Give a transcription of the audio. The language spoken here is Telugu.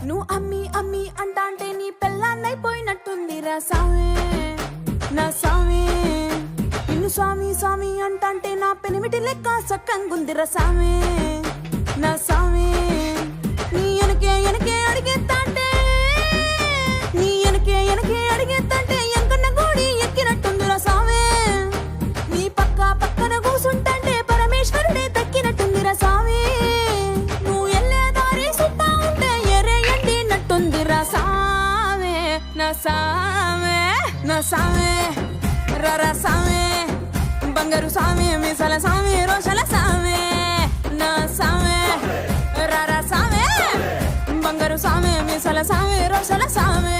నువ్వు అమ్మి అమ్మి అంటాంటే నీ పెళ్ళాన్నైపోయినట్టుందిరా సామే నా సామే. నిన్ను స్వామి స్వామి అంటాంటే నా పెనిమిటి లెక్క సక్కంగుందిరా సామే నా సామే. నీ ఎనకే ఎనకే అడిగేత్తాంటే నీ ఎనకే ఎనకే అడిగేత్తాంటే ఎంకన్న గోడి ఎక్కినట్టుందిరా సామే. నీ పక్క పక్కన కూసుంటాంటే పరమేశ్వరుడే దక్కినట్టుందిరా సామే. నువ్వు ఎల్లే దారి సుత్తా ఉంటే ఎరే ఎండినట్టుందిరా సామే నా సామే నా సామే రర సామే. బంగారు సామే మీసాల సామే రోషల సామే నా సామే రర సామే. బంగారు సామే మీసాల సామే రోషల సామే.